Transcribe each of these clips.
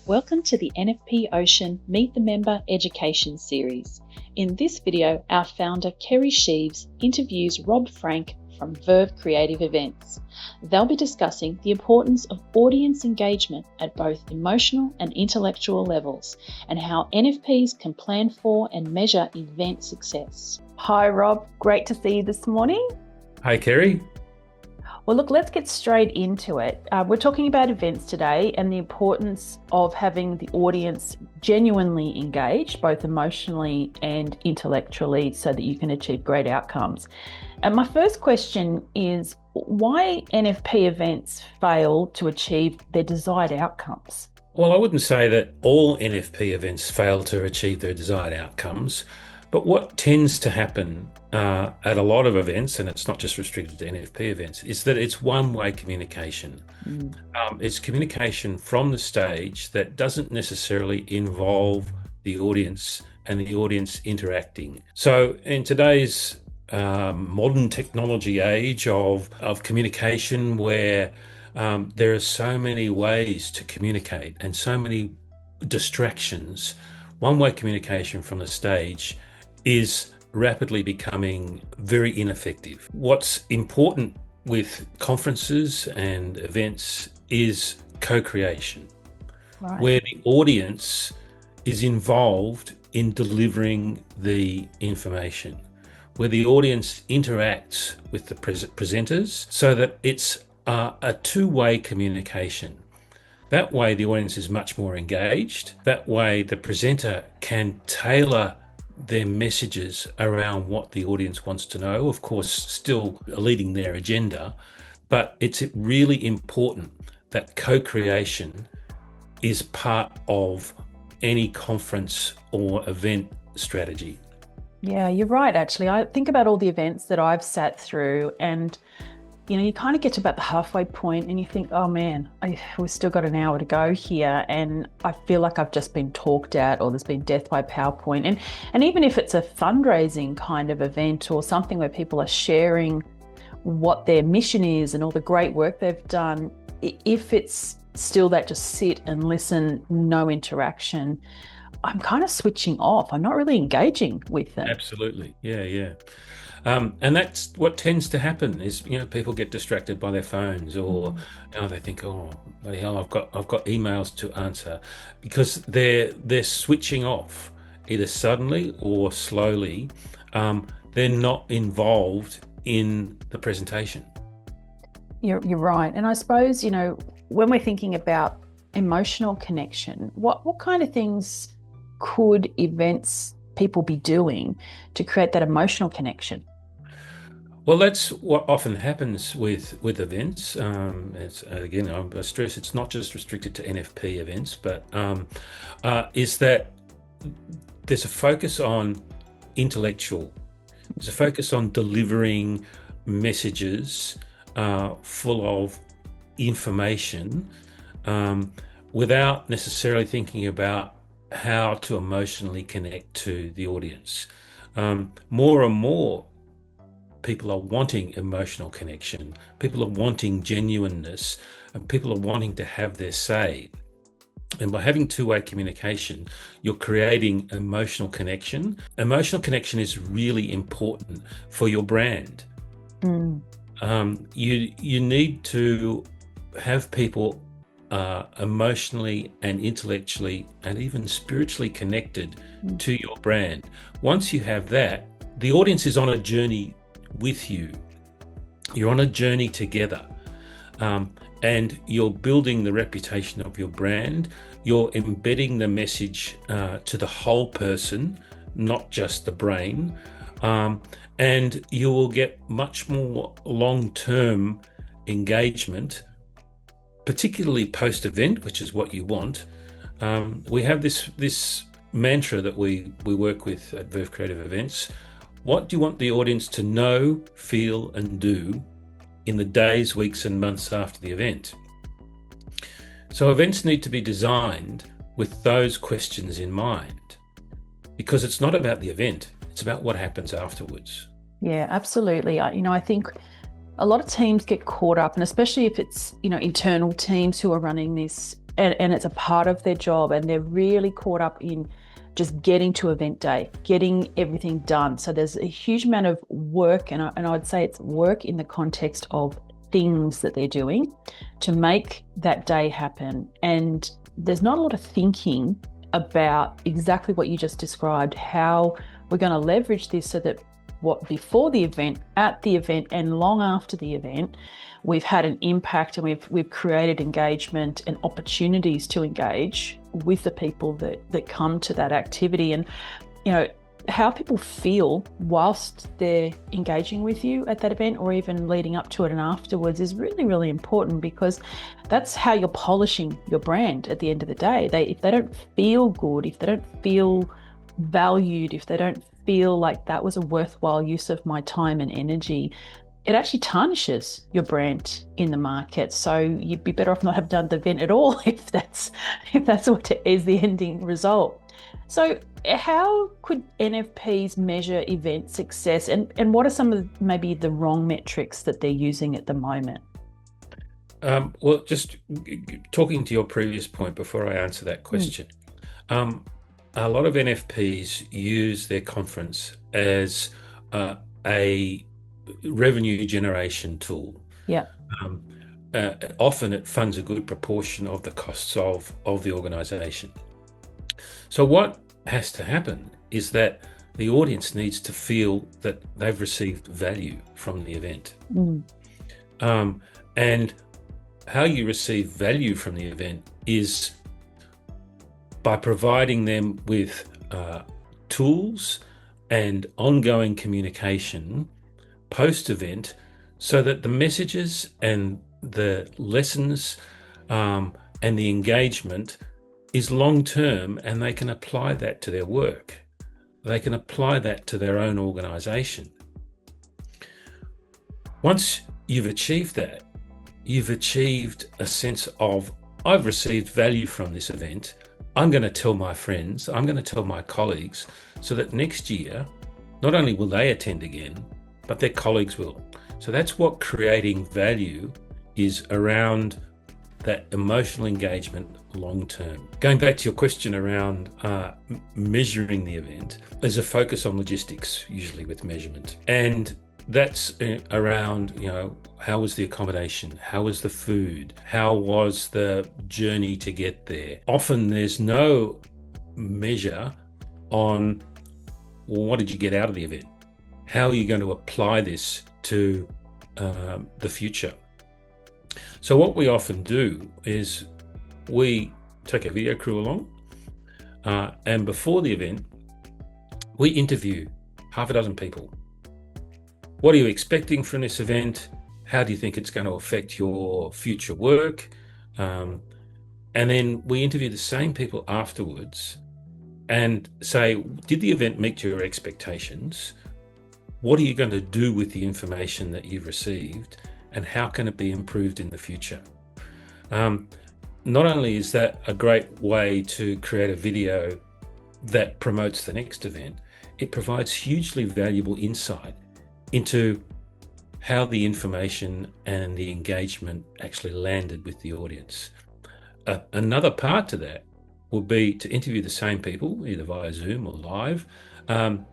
Welcome to the NFP Ocean Meet the Member Education Series. In this video, our founder Kerrie Sheaves interviews Rob Frank from Verve Creative Events. They'll be discussing the importance of audience engagement at both emotional and intellectual levels and how NFPs can plan for and measure event success. Hi Rob, great to see you this morning. Hi Kerrie. Well, look, let's get straight into it. We're talking about events today and the importance of having the audience genuinely engaged, both emotionally and intellectually, so that you can achieve great outcomes. And my first question is, why NFP events fail to achieve their desired outcomes? Well, I wouldn't say that all NFP events fail to achieve their desired outcomes, but what tends to happen at a lot of events, and it's not just restricted to NFP events, is that it's one-way communication. It's communication from the stage that doesn't necessarily involve the audience and the audience interacting. So in today's modern technology age of communication where there are so many ways to communicate and so many distractions, one-way communication from the stage is rapidly becoming very ineffective. What's important with conferences and events is co-creation, right, where the audience is involved in delivering the information, where the audience interacts with the presenters so that it's a two-way communication. That way the audience is much more engaged. That way the presenter can tailor their messages around what the audience wants to know, of course, still leading their agenda. But it's really important that co-creation is part of any conference or event strategy. Yeah, you're right, actually. I think about all the events that I've sat through and you kind of get to about the halfway point and you think, oh man, we've still got an hour to go here. And I feel like I've just been talked at, or there's been death by PowerPoint. And even if it's a fundraising kind of event or something where people are sharing what their mission is and all the great work they've done, if it's still that just sit and listen, no interaction, I'm kind of switching off. I'm not really engaging with them. Absolutely. Yeah. And that's what tends to happen is, people get distracted by their phones or they think, oh, bloody hell, I've got emails to answer, because they're switching off either suddenly or slowly. They're not involved in the presentation. You're right. And I suppose, when we're thinking about emotional connection, what kind of things could events people be doing to create that emotional connection? Well, that's what often happens with events. It's, again, I stress it's not just restricted to NFP events, but is that there's a focus on intellectual. There's a focus on delivering messages full of information without necessarily thinking about how to emotionally connect to the audience. More and more, people are wanting emotional connection. People are wanting genuineness, and people are wanting to have their say. And by having two-way communication, you're creating emotional connection. Emotional connection is really important for your brand. You need to have people emotionally and intellectually and even spiritually connected to your brand. Once you have that, the audience is on a journey with you. You're on a journey together, and you're building the reputation of your brand. You're embedding the message to the whole person, not just the brain, and you will get much more long-term engagement, particularly post-event, which is what you want. We have this mantra that we work with at Verve Creative Events. What do you want the audience to know, feel, and do in the days, weeks, and months after the event? So events need to be designed with those questions in mind, because it's not about the event, it's about what happens afterwards. Yeah, absolutely. I think a lot of teams get caught up, and especially if it's, internal teams who are running this and it's a part of their job, and they're really caught up in just getting to event day, getting everything done. So there's a huge amount of work, and I'd say it's work in the context of things that they're doing to make that day happen. And there's not a lot of thinking about exactly what you just described, how we're going to leverage this so that what before the event, at the event, and long after the event, we've had an impact, and we've created engagement and opportunities to engage with the people that come to that activity. And how people feel whilst they're engaging with you at that event, or even leading up to it and afterwards, is really, really important, because that's how you're polishing your brand at the end of the day. If they don't feel good, if they don't feel valued, if they don't feel like that was a worthwhile use of my time and energy, it actually tarnishes your brand in the market. So you'd be better off not have done the event at all if that's what is the ending result. So how could NFPs measure event success, and what are some of maybe the wrong metrics that they're using at the moment? Well, just talking to your previous point before I answer that question, a lot of NFPs use their conference as a revenue generation tool. Yeah. Often it funds a good proportion of the costs of the organization. So what has to happen is that the audience needs to feel that they've received value from the event. And how you receive value from the event is by providing them with tools and ongoing communication post-event, so that the messages and the lessons and the engagement is long-term, and they can apply that to their work. They can apply that to their own organization. Once you've achieved that, you've achieved a sense of, I've received value from this event. I'm going to tell my friends, I'm going to tell my colleagues, so that next year, not only will they attend again, but their colleagues will. So that's what creating value is around, that emotional engagement long term. Going back to your question around measuring the event, there's a focus on logistics, usually with measurement. And that's around, how was the accommodation? How was the food? How was the journey to get there? Often there's no measure on, well, what did you get out of the event? How are you going to apply this to the future? So what we often do is we take a video crew along, and before the event, we interview half a dozen people. What are you expecting from this event? How do you think it's going to affect your future work? And then we interview the same people afterwards and say, did the event meet your expectations? What are you going to do with the information that you've received? And how can it be improved in the future? Not only is that a great way to create a video that promotes the next event, it provides hugely valuable insight into how the information and the engagement actually landed with the audience. Another part to that would be to interview the same people, either via Zoom or live,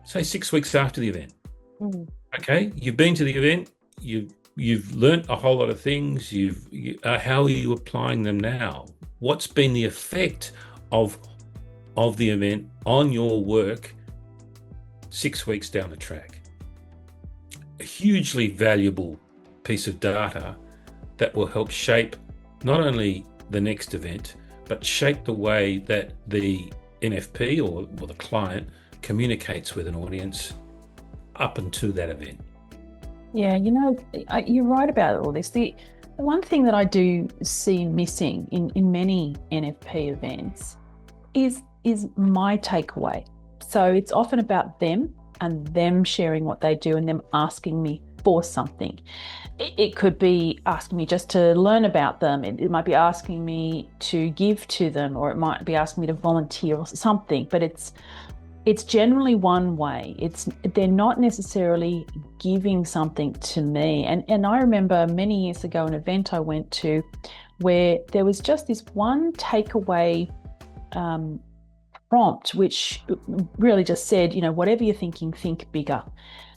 say 6 weeks after the event. Okay, you've been to the event, you've learnt a whole lot of things. How are you applying them now? What's been the effect of the event on your work 6 weeks down the track? A hugely valuable piece of data that will help shape not only the next event, but shape the way that the NFP or the client communicates with an audience up until that event. Yeah, you're right about all this. The one thing that I do see missing in many NFP events is my takeaway. So it's often about them and them sharing what they do and them asking me for something. It could be asking me just to learn about them. It might be asking me to give to them, or it might be asking me to volunteer or something, but it's generally one way. They're not necessarily giving something to me. And I remember many years ago, an event I went to where there was just this one takeaway prompt, which really just said, whatever you're thinking, think bigger.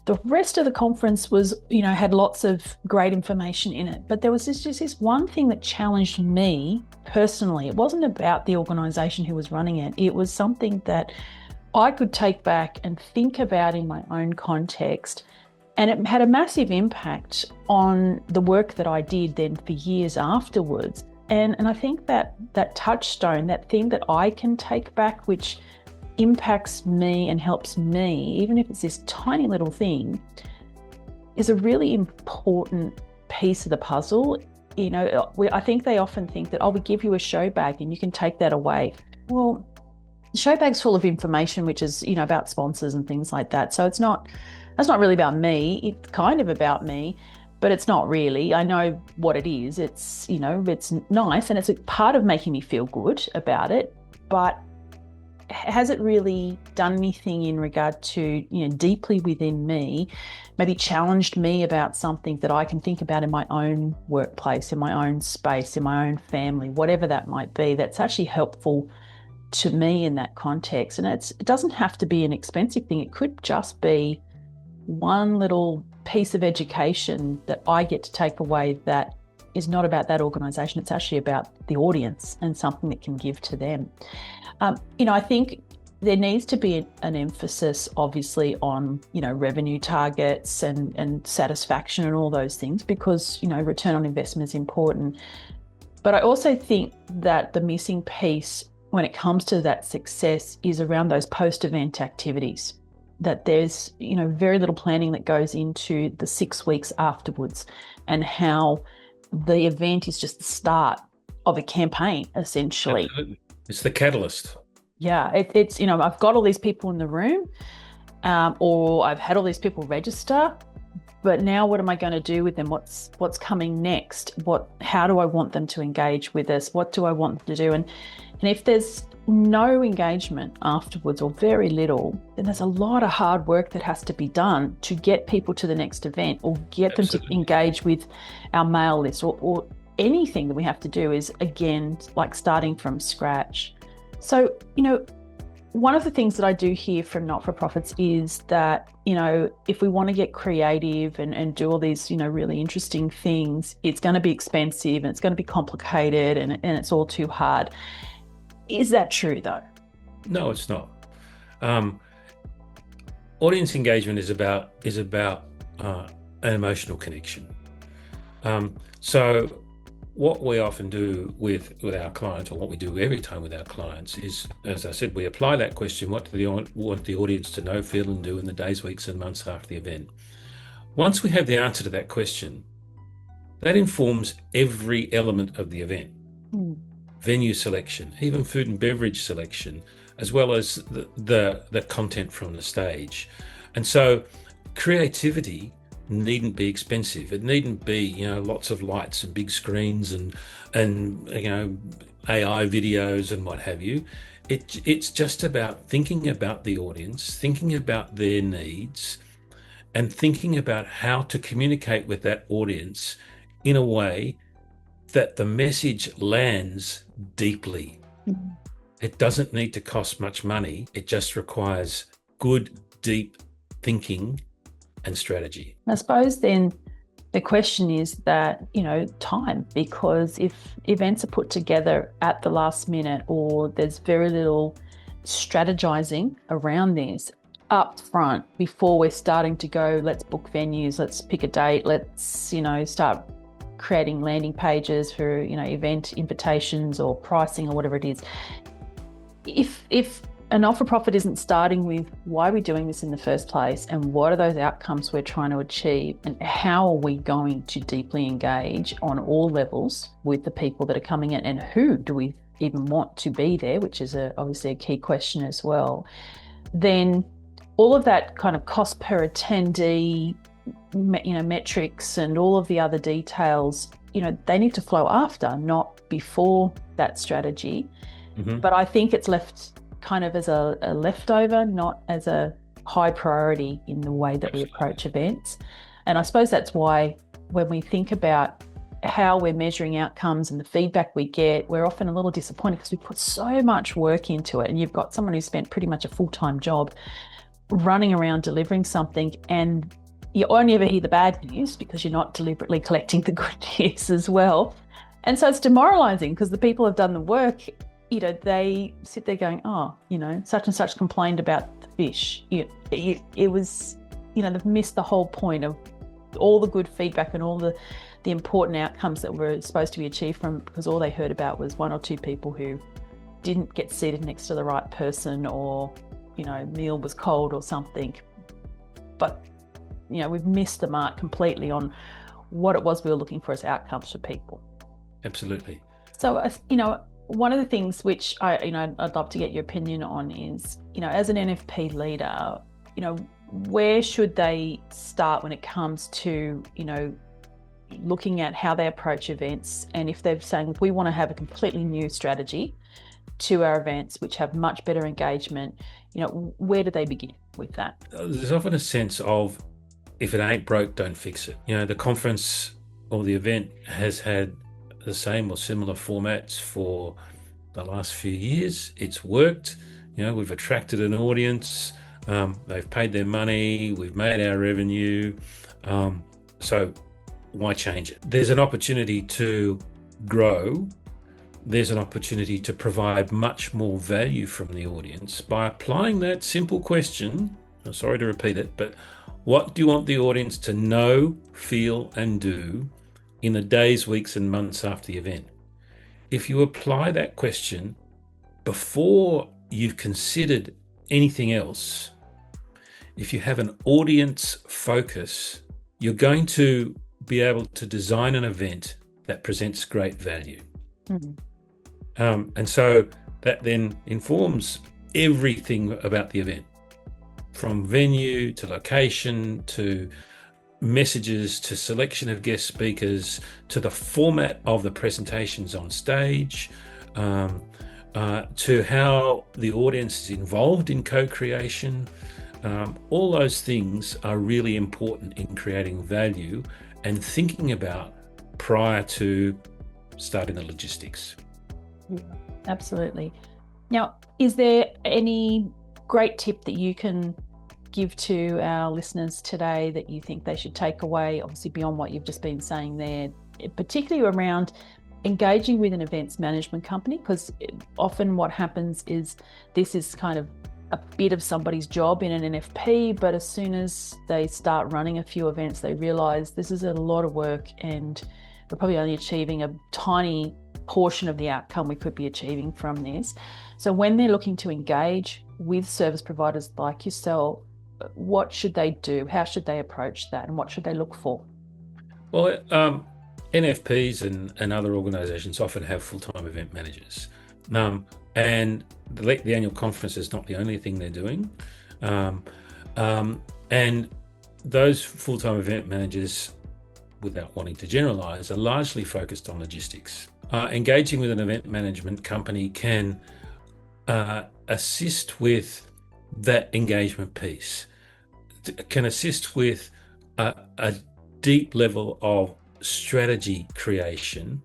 The rest of the conference was, had lots of great information in it, but there was just this one thing that challenged me personally. It wasn't about the organisation who was running it. It was something that I could take back and think about in my own context. And it had a massive impact on the work that I did then for years afterwards. And I think that touchstone, that thing that I can take back, which impacts me and helps me, even if it's this tiny little thing, is a really important piece of the puzzle. I think they often think that, we give you a show bag and you can take that away. Well, the show bag's full of information, which is, about sponsors and things like that. So that's not really about me. It's kind of about me, but it's not really. I know what it is. It's, it's nice and it's a part of making me feel good about it, but has it really done anything in regard to, deeply within me, maybe challenged me about something that I can think about in my own workplace, in my own space, in my own family, whatever that might be, that's actually helpful to me in that context. And it doesn't have to be an expensive thing. It could just be one little piece of education that I get to take away that is not about that organisation. It's actually about the audience and something that can give to them. I think there needs to be an emphasis, obviously, on, revenue targets and satisfaction and all those things, because, return on investment is important. But I also think that the missing piece when it comes to that success is around those post-event activities, that there's, very little planning that goes into the 6 weeks afterwards, and how the event is just the start of a campaign, essentially. Absolutely. It's the catalyst. Yeah, it's, I've got all these people in the room, or I've had all these people register, but now what am I going to do with them? What's coming next? How do I want them to engage with us? What do I want them to do? And if there's no engagement afterwards, or very little, then there's a lot of hard work that has to be done to get people to the next event, or get Absolutely. them to engage with our mail list, or anything that we have to do is, again, like starting from scratch. So, one of the things that I do hear from not-for-profits is that, if we want to get creative and do all these, really interesting things, it's going to be expensive and it's going to be complicated and it's all too hard. Is that true, though? No, it's not. Audience engagement is about an emotional connection. So what we often do with our clients, or what we do every time with our clients, is, as I said, we apply that question: what do they want the audience to know, feel, and do in the days, weeks, and months after the event? Once we have the answer to that question, that informs every element of the event. Venue selection, even food and beverage selection, as well as the content from the stage. And so creativity needn't be expensive. It needn't be, lots of lights and big screens and AI videos and what have you. It's just about thinking about the audience, thinking about their needs, and thinking about how to communicate with that audience in a way that the message lands deeply. It doesn't need to cost much money. It just requires good, deep thinking and strategy. I suppose then the question is that, time, because if events are put together at the last minute, or there's very little strategizing around this up front before we're starting to go, let's book venues, let's pick a date, let's, start creating landing pages for, event invitations or pricing or whatever it is. If a not-for-profit isn't starting with why are we doing this in the first place, and what are those outcomes we're trying to achieve, and how are we going to deeply engage on all levels with the people that are coming in, and who do we even want to be there, which is obviously a key question as well, then all of that kind of cost per attendee, metrics and all of the other details, they need to flow after, not before that strategy. Mm-hmm. But I think it's left kind of as a leftover, not as a high priority in the way that we approach events. And I suppose that's why when we think about how we're measuring outcomes and the feedback we get, we're often a little disappointed because we put so much work into it. And you've got someone who spent pretty much a full-time job running around delivering something, and you only ever hear the bad news because you're not deliberately collecting the good news as well. And so it's demoralizing because the people have done the work, they sit there going, oh, such and such complained about the fish. It was, they've missed the whole point of all the good feedback and all the important outcomes that were supposed to be achieved from, because all they heard about was one or two people who didn't get seated next to the right person, or, meal was cold or something. But, we've missed the mark completely on what it was we were looking for as outcomes for people. Absolutely. So, one of the things which I'd love to get your opinion on is, as an NFP leader, where should they start when it comes to, looking at how they approach events? And if they're saying, if we want to have a completely new strategy to our events, which have much better engagement, where do they begin with that? There's often a sense of, if it ain't broke, don't fix it. The conference or the event has had the same or similar formats for the last few years. It's worked. We've attracted an audience. They've paid their money. We've made our revenue. So why change it? There's an opportunity to grow. There's an opportunity to provide much more value from the audience by applying that simple question. I'm sorry to repeat it, but what do you want the audience to know, feel, and do in the days, weeks, and months after the event? If you apply that question before you've considered anything else, if you have an audience focus, you're going to be able to design an event that presents great value. Mm-hmm. And so that then informs everything about the event, from venue to location to messages to selection of guest speakers to the format of the presentations on stage, to how the audience is involved in co-creation. All those things are really important in creating value and thinking about prior to starting the logistics. Yeah, absolutely. Now, is there any great tip that you can give to our listeners today that you think they should take away, obviously beyond what you've just been saying there, particularly around engaging with an events management company? Because often what happens is this is kind of a bit of somebody's job in an NFP, but as soon as they start running a few events, they realize this is a lot of work and we're probably only achieving a tiny portion of the outcome we could be achieving from this. So when they're looking to engage with service providers like yourself, what should they do? How should they approach that? And what should they look for? Well, NFPs and other organizations often have full-time event managers. And the annual conference is not the only thing they're doing. And those full-time event managers, without wanting to generalize, are largely focused on logistics. Engaging with an event management company can assist with that engagement piece, can assist with a deep level of strategy creation,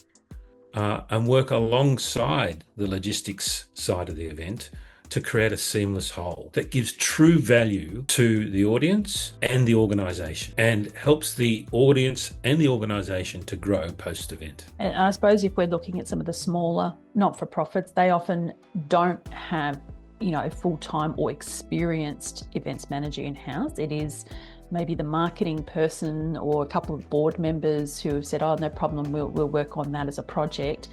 and work alongside the logistics side of the event to create a seamless whole that gives true value to the audience and the organization and helps the audience and the organization to grow post-event. And I suppose if we're looking at some of the smaller not-for-profits, they often don't have, a full-time or experienced events manager in-house. It is maybe the marketing person or a couple of board members who have said, oh, no problem, we'll work on that as a project.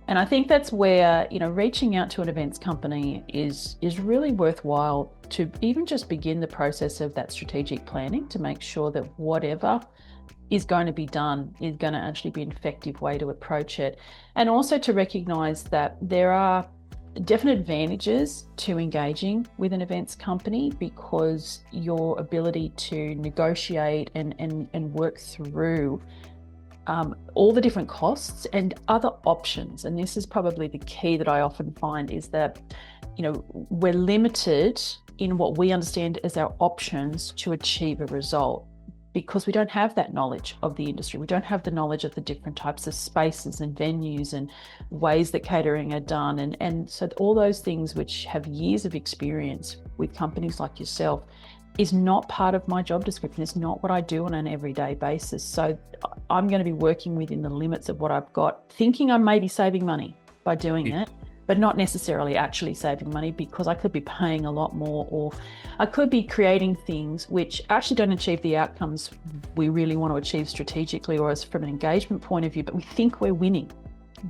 And I think that's where, reaching out to an events company is really worthwhile to even just begin the process of that strategic planning to make sure that whatever is going to be done is going to actually be an effective way to approach it. And also to recognize that there are definite advantages to engaging with an events company, because your ability to negotiate and work through all the different costs and other options. And this is probably the key that I often find is that, we're limited in what we understand as our options to achieve a result. because we don't have that knowledge of the industry. We don't have the knowledge of the different types of spaces and venues and ways that catering are done. And so all those things which have years of experience with companies like yourself is not part of my job description. It's not what I do on an everyday basis. So I'm going to be working within the limits of what I've got, thinking I may be saving money by doing it, but not necessarily actually saving money, because I could be paying a lot more, or I could be creating things which actually don't achieve the outcomes we really want to achieve strategically or as from an engagement point of view, but we think we're winning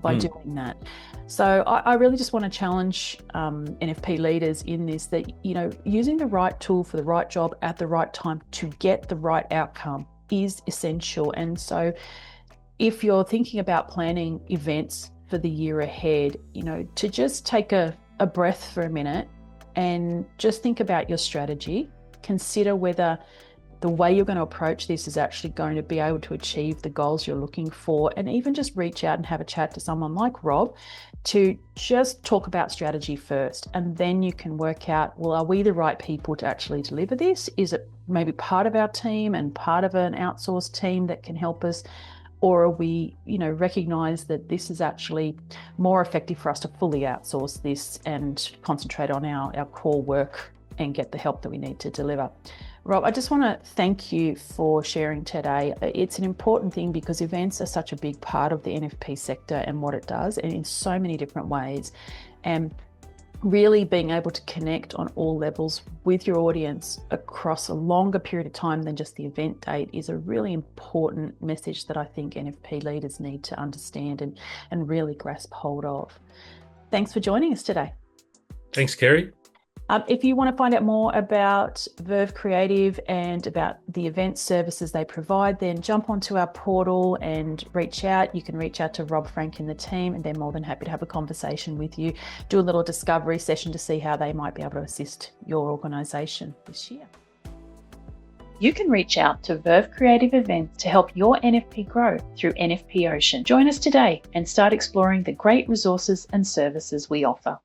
by doing that. So I really just want to challenge NFP leaders in this, that, you know, using the right tool for the right job at the right time to get the right outcome is essential. And so if you're thinking about planning events for the year ahead, you know, to just take a breath for a minute and just think about your strategy. Consider whether the way you're going to approach this is actually going to be able to achieve the goals you're looking for, and even just reach out and have a chat to someone like Rob to just talk about strategy first. And then you can work out, well, are we the right people to actually deliver this? Is it maybe part of our team and part of an outsourced team that can help us? Or are we, you know, recognize that this is actually more effective for us to fully outsource this and concentrate on our core work and get the help that we need to deliver? Rob, I just want to thank you for sharing today. It's an important thing because events are such a big part of the NFP sector and what it does, and in so many different ways. And really being able to connect on all levels with your audience across a longer period of time than just the event date is a really important message that I think NFP leaders need to understand and really grasp hold of. Thanks for joining us today. Thanks, Kerrie. If you want to find out more about Verve Creative and about the event services they provide, then jump onto our portal and reach out. You can reach out to Rob, Frank and the team, and they're more than happy to have a conversation with you, do a little discovery session to see how they might be able to assist your organisation this year. You can reach out to Verve Creative Events to help your NFP grow through NFP Ocean. Join us today and start exploring the great resources and services we offer.